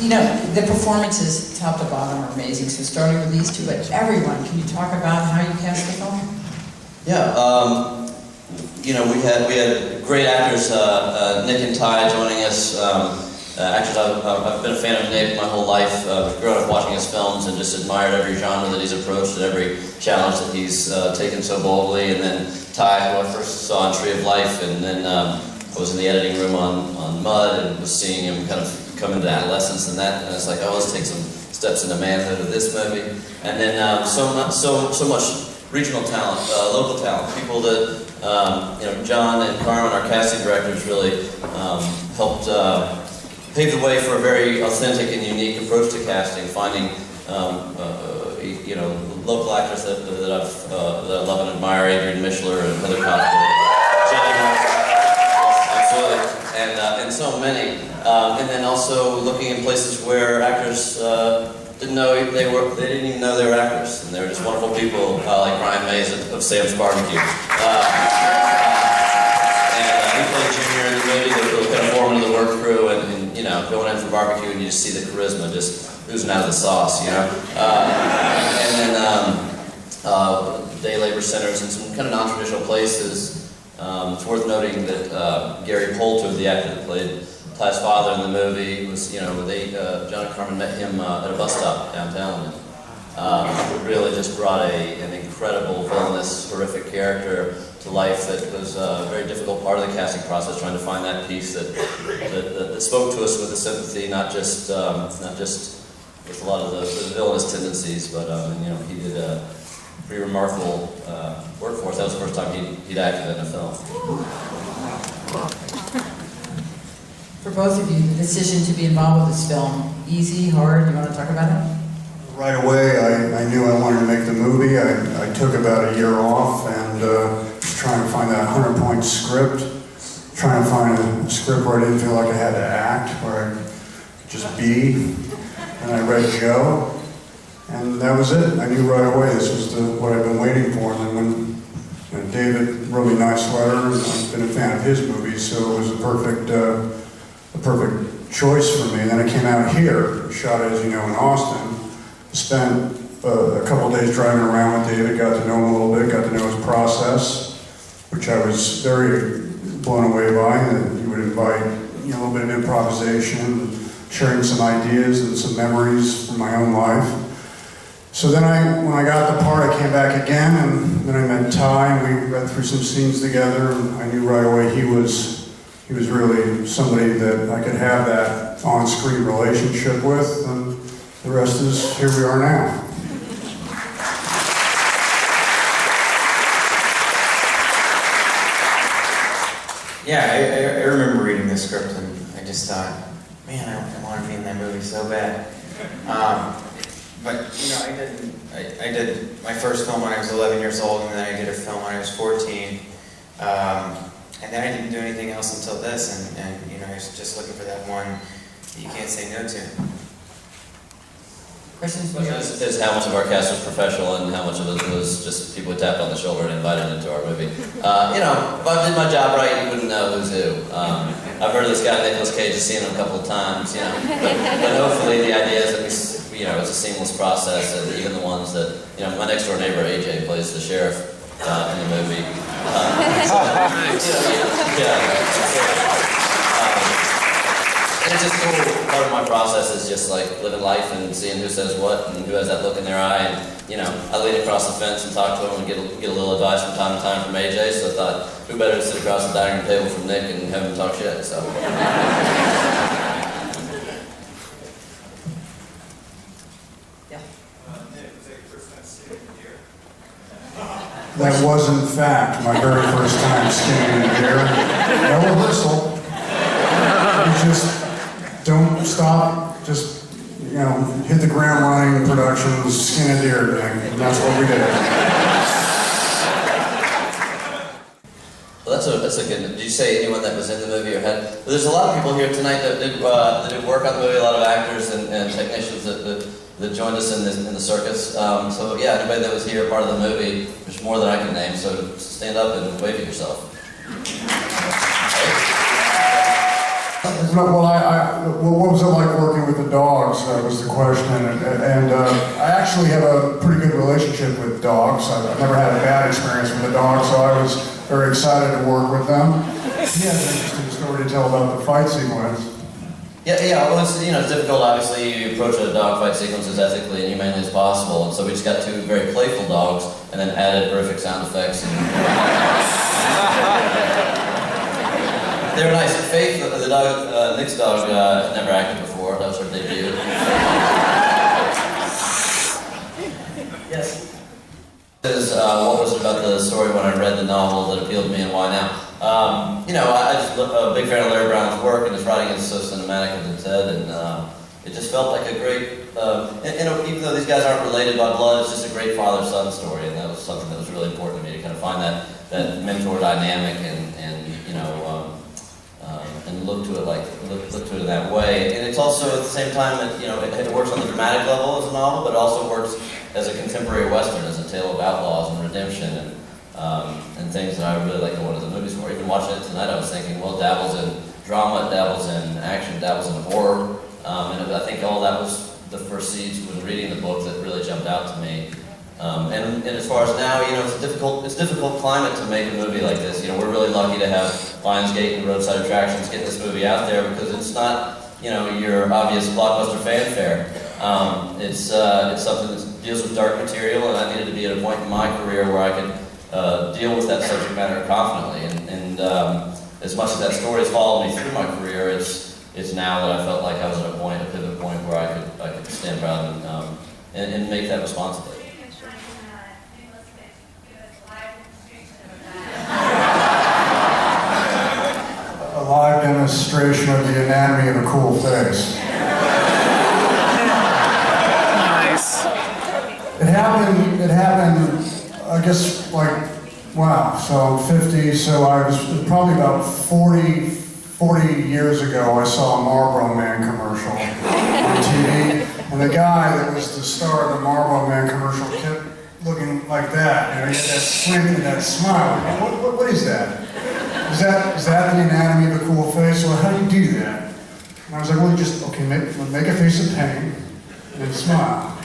You know, the performances, top to bottom, are amazing. So starting with these two, but everyone, can you talk about how you cast the film? Yeah, you know, we had great actors, Nick and Ty joining us. Actually, I've been a fan of Nick my whole life. Grown up watching his films and just admired every genre that he's approached and every challenge that he's taken so boldly. And then Ty, who I first saw on Tree of Life, and then I was in the editing room on Mud and was seeing him kind of come into adolescence and that. And it's like, oh, let's take some steps into manhood with this movie. And then so much regional talent, local talent, people that you know, John and Carmen, our casting directors, really helped pave the way for a very authentic and unique approach to casting, finding you know, local actors that I love and admire, Adrian Mishler and Heather Cochran, Jenny Martin, absolutely, and so many, and then also looking in places where actors didn't know they didn't even know they were actors, and they were just wonderful people like Brian Mays of Sam's Barbecue. He played Junior in the movie, the kind of foreman of the work crew, and you know, going in for barbecue and you just see the charisma just oozing out of the sauce, you know. And then day labor centers and some kind of non-traditional places. It's worth noting that Gary Poulter, the actor that played Ty's father in the movie, was, you know, John and Carmen met him at a bus stop downtown. And really just brought an incredible, villainous, horrific character to life that was a very difficult part of the casting process, trying to find that piece that spoke to us with a sympathy, not just with a lot of the villainous tendencies, but and, you know, he did a pretty remarkable work for us. That was the first time he'd acted in a film. For both of you, the decision to be involved with this film, easy, hard, you want to talk about it? Right away, I knew I wanted to make the movie. I took about a year off and was trying to find that 100-point script, trying to find a script where I didn't feel like I had to act, where I could just be. And I read Joe, and that was it. I knew right away this was what I'd been waiting for. And then when David wrote me a nice letter, and I've been a fan of his movies, so it was a perfect choice for me. And then I came out here, shot, as you know, in Austin. Spent a couple of days driving around with David, got to know him a little bit, got to know his process, which I was very blown away by, and he would invite, you know, a little bit of improvisation, sharing some ideas and some memories from my own life. So then when I got the part, I came back again, and then I met Ty, and we read through some scenes together, and I knew right away he was really somebody that I could have that on-screen relationship with, and the rest is, here we are now. Yeah, I remember reading the script and I just thought, man, I want to be in that movie so bad. But you know, I did my first film when I was 11 years old, and then I did a film when I was 14. And then I didn't do anything else until this, and you know, I was just looking for that one that you can't say no to. Questions? Is how much of our cast was professional and how much of it was just people who tapped on the shoulder and invited into our movie. You know, if I did my job right, you wouldn't know who's who. I've heard of this guy, Nicolas Cage, I've seen him a couple of times, you know. But hopefully the idea is that you know, it's a seamless process, and even the ones that, you know, my next door neighbor, AJ, plays the sheriff in the movie. And it's just cool. Part of my process is just like living life and seeing who says what and who has that look in their eye. And you know, I lean across the fence and talk to them and get a little advice from time to time from AJ. So I thought, who better to sit across the dining room table from Nick and have him talk shit? So. That was, in fact, my very first time skinning in deer. No rehearsal. You just don't stop, just, you know, hit the ground running, production, skin a deer thing. And that's what we did. Well, that's a good. Did you say anyone that was in the movie or had? Well, there's a lot of people here tonight that did work on the movie. A lot of actors and technicians that joined us in the circus. So yeah, anybody that was here part of the movie, there's more than I can name. So stand up and wave at yourself. As what was it like working with the dogs, was the question. And I actually have a pretty good relationship with dogs. I've never had a bad experience with the dogs, so I was very excited to work with them. He has an interesting story to tell about the fight sequence. Yeah, well, it's difficult, obviously. You approach a dog fight sequence as ethically and humanely as possible, and so we just got two very playful dogs, and then added horrific sound effects. They were nice. Faith, the dog, Nick's dog, never acted before. That was her debut. Yes. What was it about the story when I read the novel that appealed to me, and why now? I just a big fan of Larry Brown's work, and his writing is so cinematic, as it said, and it just felt like a great, even though these guys aren't related by blood, it's just a great father-son story, and that was something that was really important to me, to kind of find that mentor dynamic and look to it in that way. And it's also at the same time that it works on the dramatic level as a novel, but it also works as a contemporary western, as a tale of outlaws and redemption and things that I really like to go into the movies for. Even watching it tonight, I was thinking, well, it dabbles in drama, it dabbles in action, it dabbles in horror, and I think all that was the first seeds when reading the book that really jumped out to me. And as far as now, it's a difficult climate to make a movie like this. We're really lucky to have Lionsgate and Roadside Attractions get this movie out there, because it's not, your obvious blockbuster fanfare. It's something that deals with dark material, and I needed to be at a point in my career where I could deal with that subject matter confidently. And as much as that story has followed me through my career, it's now that I felt like I was at a pivot point where I could stand proud and make that responsibility. A live demonstration of the anatomy of a cool face. Nice. It happened, I guess, wow, so 50, so I was probably about 40 years ago, I saw a Marlboro Man commercial on TV, and the guy that was the star of the Marlboro Man commercial kept looking like that, he had that squint and that smile. What is that? Is that the anatomy of a cool face? Well, how do you do that? And I was like, well, you just, make a face of pain and then smile.